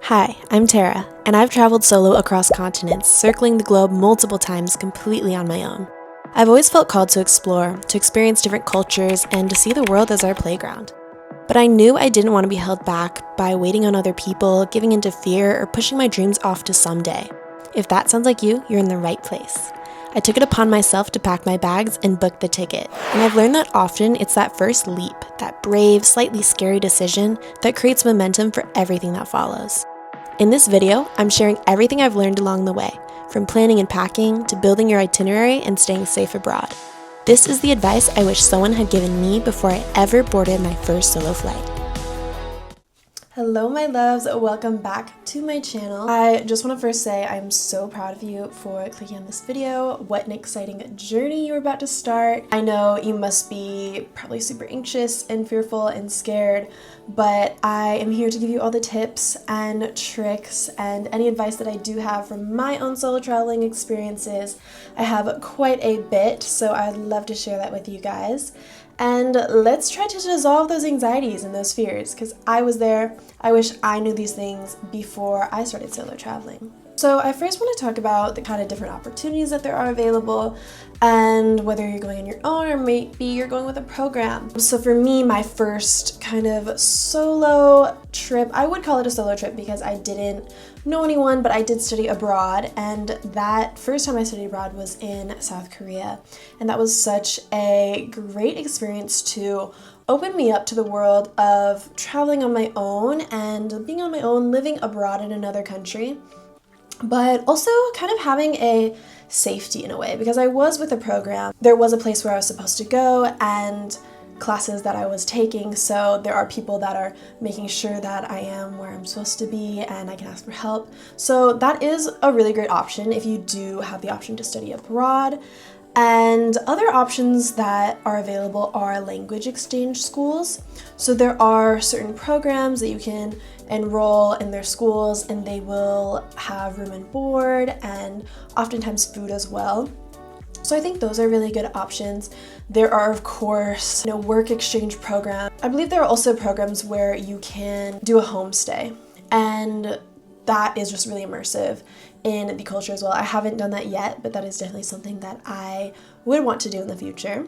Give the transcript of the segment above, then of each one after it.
Hi, I'm Tara, and I've traveled solo across continents, circling the globe multiple times completely on my own. I've always felt called to explore, to experience different cultures, and to see the world as our playground. But I knew I didn't want to be held back by waiting on other people, giving into fear, or pushing my dreams off to someday. If that sounds like you, you're in the right place. I took it upon myself to pack my bags and book the ticket, and I've learned that often it's that first leap, that brave, slightly scary decision, that creates momentum for everything that follows. In this video, I'm sharing everything I've learned along the way, from planning and packing to building your itinerary and staying safe abroad. This is the advice I wish someone had given me before I ever boarded my first solo flight. Hello my loves, welcome back to my channel. I just want to first say I'm so proud of you for clicking on this video. What an exciting journey you're about to start. I know you must be probably super anxious and fearful and scared, but I am here to give you all the tips and tricks and any advice that I do have from my own solo traveling experiences. I have quite a bit, so I'd love to share that with you guys. And let's try to dissolve those anxieties and those fears, because I was there. I wish I knew these things before I started solo traveling. So I first want to talk about the kind of different opportunities that there are available and whether you're going on your own or maybe you're going with a program. So for me, my first kind of solo trip, I would call it a solo trip because I didn't know anyone, but I did study abroad, and that first time I studied abroad was in South Korea, and that was such a great experience to open me up to the world of traveling on my own and being on my own, living abroad in another country, but also kind of having a safety in a way, because I was with a program. There was a place where I was supposed to go and classes that I was taking, so there are people that are making sure that I am where I'm supposed to be and I can ask for help. So that is a really great option if you do have the option to study abroad. And other options that are available are language exchange schools. So there are certain programs that you can enroll in their schools, and they will have room and board and oftentimes food as well. So I think those are really good options. There are, of course, work exchange programs. I believe there are also programs where you can do a homestay, and that is just really immersive in the culture as well. I haven't done that yet, but that is definitely something that I would want to do in the future.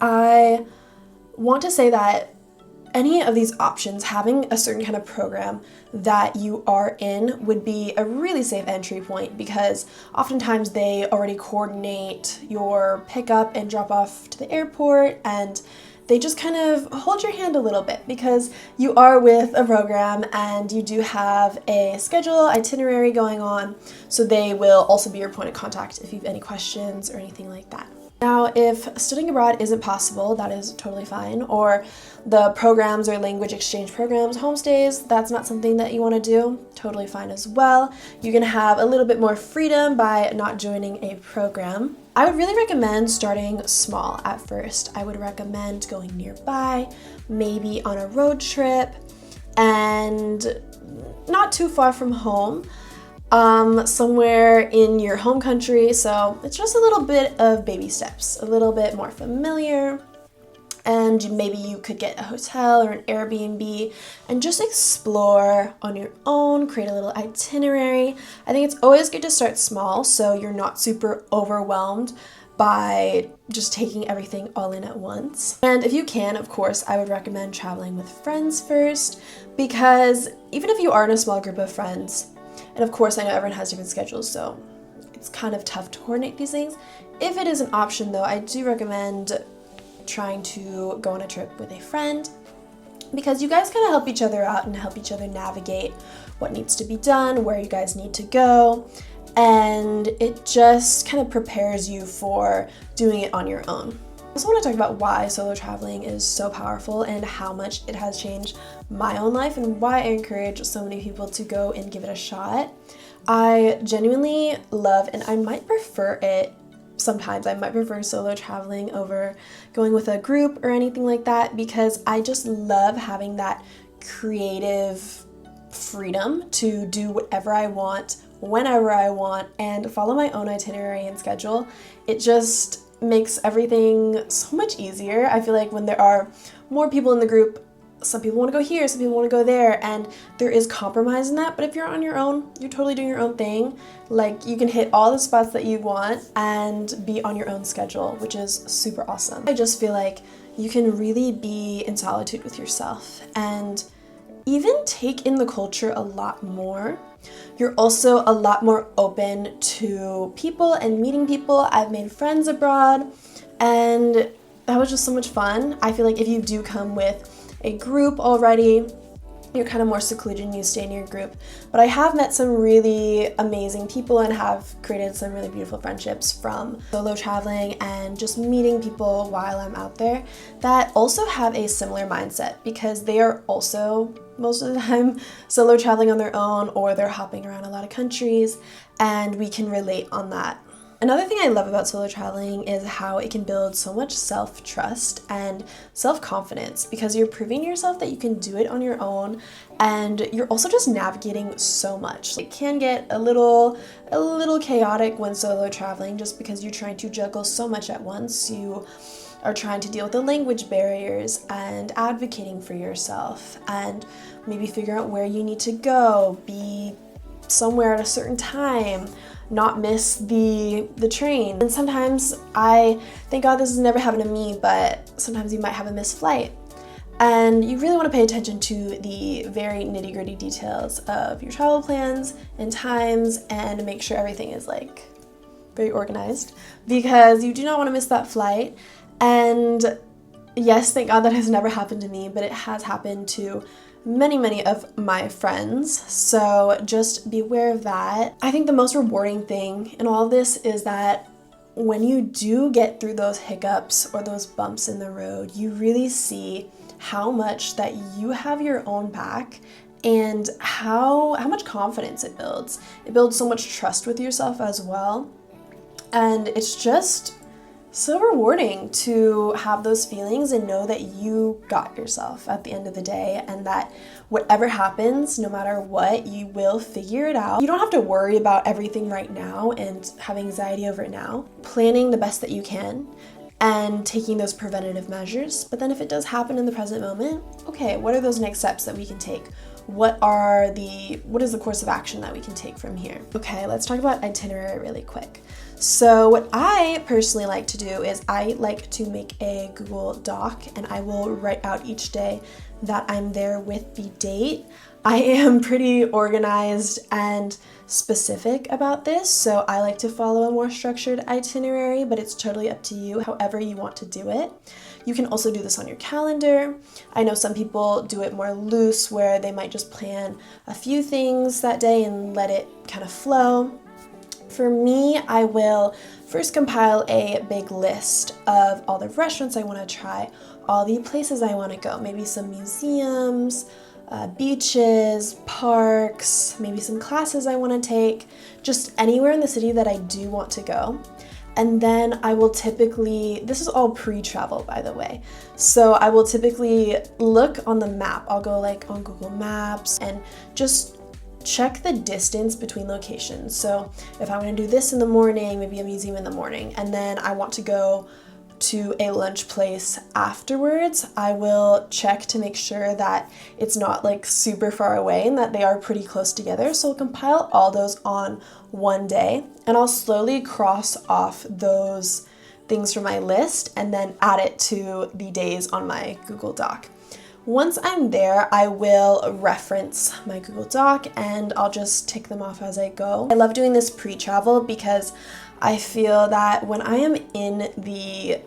I want to say that any of these options, having a certain kind of program that you are in would be a really safe entry point, because oftentimes they already coordinate your pickup and drop off to the airport, and they just kind of hold your hand a little bit because you are with a program and you do have a schedule, itinerary going on, so they will also be your point of contact if you have any questions or anything like that. Now, if studying abroad isn't possible, that is totally fine, or the programs or language exchange programs, homestays, that's not something that you want to do, totally fine as well. You can have a little bit more freedom by not joining a program. I would really recommend starting small at first. I would recommend going nearby, maybe on a road trip, and not too far from home. Somewhere in your home country, so it's just a little bit of baby steps, a little bit more familiar, and maybe you could get a hotel or an Airbnb and just explore on your own, create a little itinerary. I think it's always good to start small so you're not super overwhelmed by just taking everything all in at once. And if you can, of course, I would recommend traveling with friends first, because even if you are in a small group of friends, and of course, I know everyone has different schedules, so it's kind of tough to coordinate these things. If it is an option, though, I do recommend trying to go on a trip with a friend, because you guys kind of help each other out and help each other navigate what needs to be done, where you guys need to go, and it just kind of prepares you for doing it on your own. I also want to talk about why solo traveling is so powerful and how much it has changed my own life, and why I encourage so many people to go and give it a shot. I genuinely love, and I might prefer it sometimes, I might prefer solo traveling over going with a group or anything like that, because I just love having that creative freedom to do whatever I want, whenever I want, and follow my own itinerary and schedule. It just makes everything so much easier. I feel like when there are more people in the group, some people want to go here, some people want to go there, and there is compromise in that. But if you're on your own, you're totally doing your own thing. Like, you can hit all the spots that you want and be on your own schedule, which is super awesome. I just feel like you can really be in solitude with yourself and even take in the culture a lot more. You're also a lot more open to people and meeting people. I've made friends abroad, and that was just so much fun. I feel like if you do come with a group already, you're kind of more secluded and you stay in your group. But I have met some really amazing people and have created some really beautiful friendships from solo traveling and just meeting people while I'm out there that also have a similar mindset, because they are also most of the time solo traveling on their own, or they're hopping around a lot of countries, and we can relate on that. Another thing I love about solo traveling is how it can build so much self-trust and self-confidence, because you're proving to yourself that you can do it on your own, and you're also just navigating so much. It can get a little chaotic when solo traveling, just because you're trying to juggle so much at once. You are trying to deal with the language barriers and advocating for yourself, and maybe figure out where you need to go, be somewhere at a certain time, not miss the train. And sometimes, thank God this has never happened to me, but sometimes you might have a missed flight. And you really want to pay attention to the very nitty-gritty details of your travel plans and times, and make sure everything is like very organized, because you do not want to miss that flight. And yes, thank God that has never happened to me, but it has happened to many of my friends, so just be aware of that. I think the most rewarding thing in all of this is that when you do get through those hiccups or those bumps in the road, you really see how much that you have your own back, and how much confidence it builds. It builds so much trust with yourself as well, and it's just so rewarding to have those feelings and know that you got yourself at the end of the day, and that whatever happens, no matter what, you will figure it out. You don't have to worry about everything right now and have anxiety over it now. Planning the best that you can and taking those preventative measures. But then if it does happen in the present moment, okay, what are those next steps that we can take? What is the course of action that we can take from here? Okay, let's talk about itinerary really quick. So what I personally like to do is I like to make a Google Doc, and I will write out each day that I'm there with the date. I am pretty organized and specific about this, so I like to follow a more structured itinerary, but it's totally up to you, however you want to do it. You can also do this on your calendar. I know some people do it more loose, where they might just plan a few things that day and let it kind of flow. For me, I will first compile a big list of all the restaurants I want to try, all the places I want to go, maybe some museums, beaches, parks, maybe some classes I want to take, just anywhere in the city that I do want to go. And then I will typically, this is all pre-travel by the way, so I will typically look on the map. I'll go like on Google Maps and just check the distance between locations. So if I want to do this in the morning, maybe a museum in the morning, and then I want to go to a lunch place afterwards, I will check to make sure that it's not like super far away and that they are pretty close together. So I'll compile all those on one day, and I'll slowly cross off those things from my list and then add it to the days on my Google Doc. Once I'm there, I will reference my Google Doc and I'll just tick them off as I go. I love doing this pre-travel because I feel that when I am in the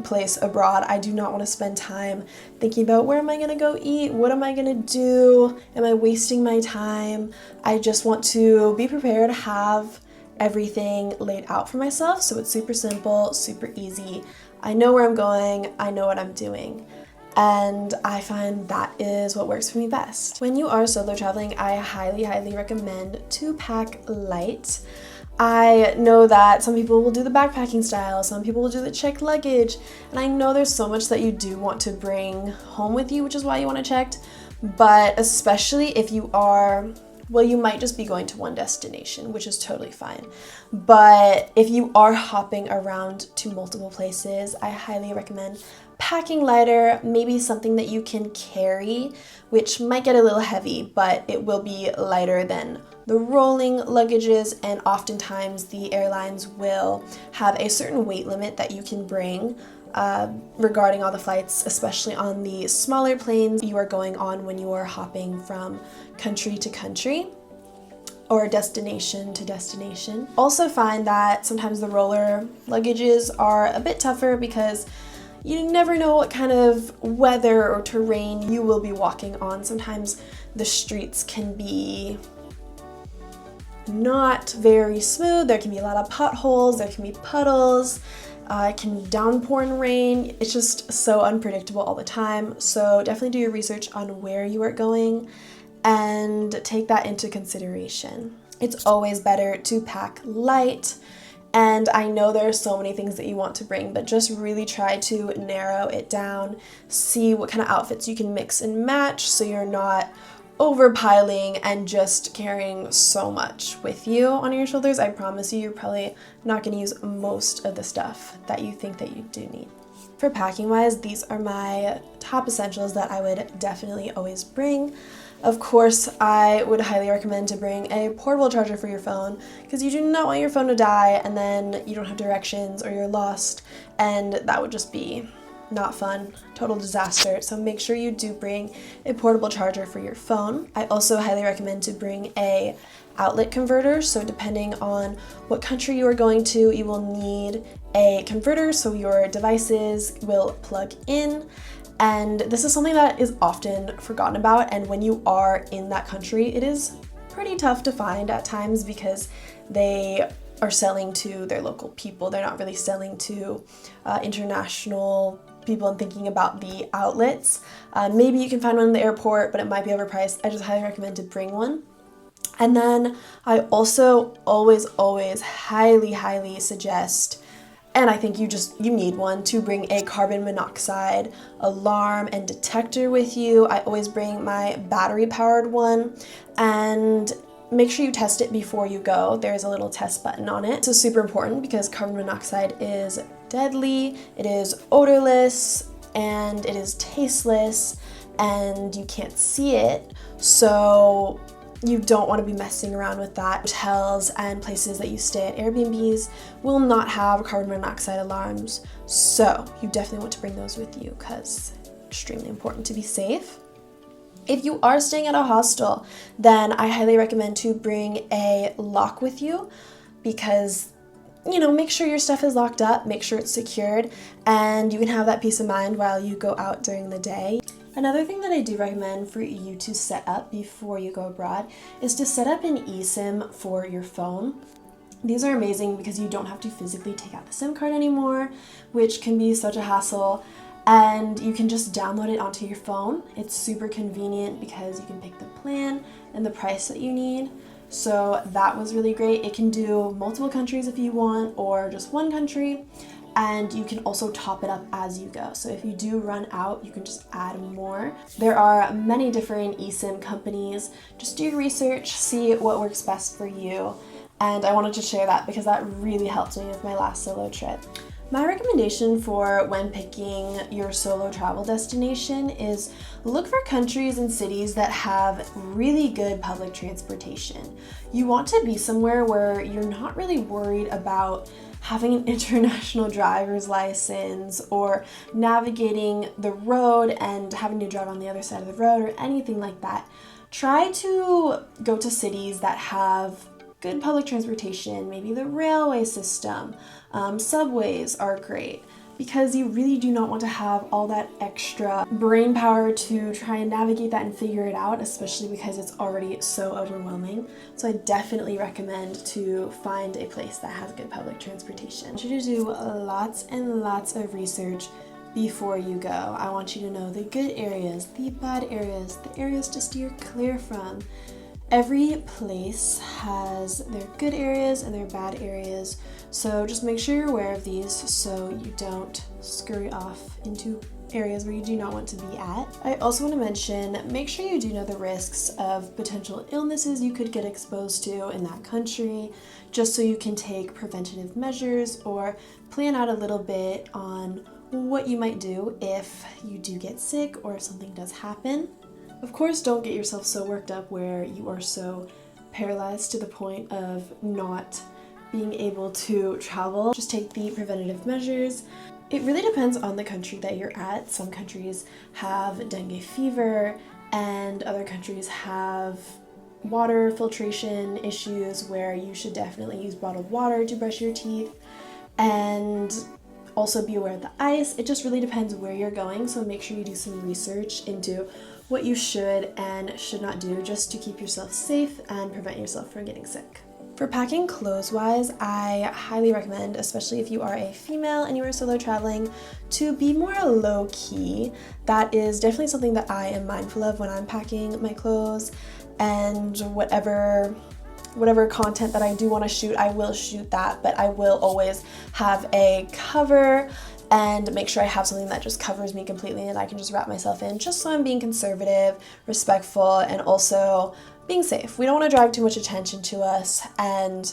place abroad, I do not want to spend time thinking about where am I going to go eat, what am I going to do, am I wasting my time. I just want to be prepared, have everything laid out for myself, so it's super simple, super easy. I know where I'm going, I know what I'm doing. And I find that is what works for me best. When you are solo traveling, I highly recommend to pack light. I know that some people will do the backpacking style, some people will do the checked luggage, and I know there's so much that you do want to bring home with you, which is why you want it checked, but especially if you are, well, you might just be going to one destination, which is totally fine. But if you are hopping around to multiple places, I highly recommend packing lighter, maybe something that you can carry, which might get a little heavy, but it will be lighter than the rolling luggages, and oftentimes the airlines will have a certain weight limit that you can bring regarding all the flights, especially on the smaller planes you are going on when you are hopping from country to country or destination to destination. Also find that sometimes the roller luggages are a bit tougher because you never know what kind of weather or terrain you will be walking on. Sometimes the streets can be not very smooth, there can be a lot of potholes, there can be puddles, it can downpour and rain. It's just so unpredictable all the time. So definitely do your research on where you are going and take that into consideration. It's always better to pack light. And I know there are so many things that you want to bring, but just really try to narrow it down. See what kind of outfits you can mix and match so you're not overpiling and just carrying so much with you on your shoulders. I promise you, you're probably not going to use most of the stuff that you think that you do need. For packing wise, these are my top essentials that I would definitely always bring. Of course, I would highly recommend to bring a portable charger for your phone because you do not want your phone to die and then you don't have directions or you're lost, and that would just be not fun, total disaster. So make sure you do bring a portable charger for your phone. I also highly recommend to bring a outlet converter. So depending on what country you are going to, you will need a converter so your devices will plug in. And this is something that is often forgotten about, and when you are in that country, it is pretty tough to find at times because they are selling to their local people. They're not really selling to international people and thinking about the outlets. Maybe you can find one in the airport, but it might be overpriced. I just highly recommend to bring one. And then I also always highly suggest, and I think you need one, to bring a carbon monoxide alarm and detector with you. I always bring my battery powered one, and make sure you test it before you go. There's a little test button on it. This is super important because carbon monoxide is deadly, it is odorless, and it is tasteless, and you can't see it. So you don't want to be messing around with that. Hotels and places that you stay at, Airbnbs, will not have carbon monoxide alarms. So you definitely want to bring those with you because it's extremely important to be safe. If you are staying at a hostel, then I highly recommend to bring a lock with you because, you know, make sure your stuff is locked up, make sure it's secured, and you can have that peace of mind while you go out during the day. Another thing that I do recommend for you to set up before you go abroad is to set up an eSIM for your phone. These are amazing because you don't have to physically take out the SIM card anymore, which can be such a hassle. And you can just download it onto your phone. It's super convenient because you can pick the plan and the price that you need. So that was really great. It can do multiple countries if you want, or just one country. And you can also top it up as you go. So if you do run out, you can just add more. There are many different eSIM companies. Just do your research, see what works best for you. And I wanted to share that because that really helped me with my last solo trip. My recommendation for when picking your solo travel destination is look for countries and cities that have really good public transportation. You want to be somewhere where you're not really worried about having an international driver's license or navigating the road and having to drive on the other side of the road or anything like that. Try to go to cities that have good public transportation, maybe the railway system, subways are great, because you really do not want to have all that extra brain power to try and navigate that and figure it out, especially because it's already so overwhelming. So I definitely recommend to find a place that has good public transportation. I want you to do lots and lots of research before you go. I want you to know the good areas, the bad areas, the areas to steer clear from. Every place has their good areas and their bad areas, so just make sure you're aware of these so you don't scurry off into areas where you do not want to be at. I also want to mention, make sure you do know the risks of potential illnesses you could get exposed to in that country, just so you can take preventative measures or plan out a little bit on what you might do if you do get sick or if something does happen. Of course, don't get yourself so worked up where you are so paralyzed to the point of not being able to travel. Just take the preventative measures. It really depends on the country that you're at. Some countries have dengue fever and other countries have water filtration issues where you should definitely use bottled water to brush your teeth, and also be aware of the ice. It just really depends where you're going, so make sure you do some research into what you should and should not do just to keep yourself safe and prevent yourself from getting sick. For packing clothes-wise, I highly recommend, especially if you are a female and you are solo traveling, to be more low-key. That is definitely something that I am mindful of when I'm packing my clothes, and whatever content that I do want to shoot, I will shoot that, but I will always have a cover and make sure I have something that just covers me completely and I can just wrap myself in, just so I'm being conservative, respectful, and also being safe. We don't want to drive too much attention to us, and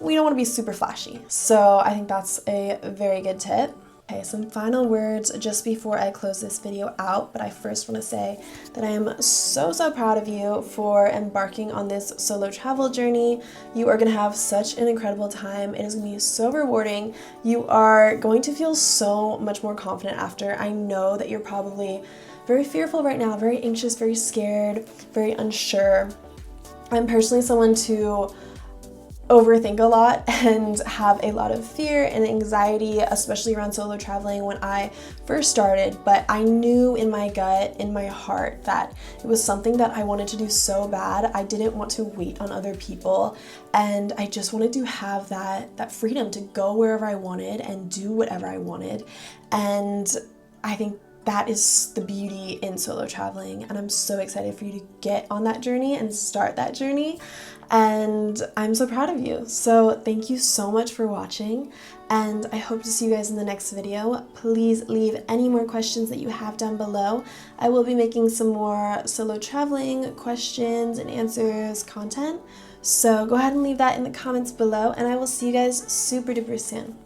we don't want to be super flashy. So I think that's a very good tip. Okay, some final words just before I close this video out, but I first want to say that I am so proud of you for embarking on this solo travel journey. You are going to have such an incredible time. It is going to be so rewarding. You are going to feel so much more confident after. I know that you're probably very fearful right now, very anxious, very scared, very unsure. I'm personally someone to overthink a lot and have a lot of fear and anxiety, especially around solo traveling when I first started, but I knew in my gut, in my heart, that it was something that I wanted to do so bad. I didn't want to wait on other people, and I just wanted to have that freedom to go wherever I wanted and do whatever I wanted. And I think that is the beauty in solo traveling, and I'm so excited for you to get on that journey and start that journey, and I'm so proud of you. So thank you so much for watching, and I hope to see you guys in the next video. Please leave any more questions that you have down below. I will be making some more solo traveling questions and answers content, so go ahead and leave that in the comments below, and I will see you guys super duper soon.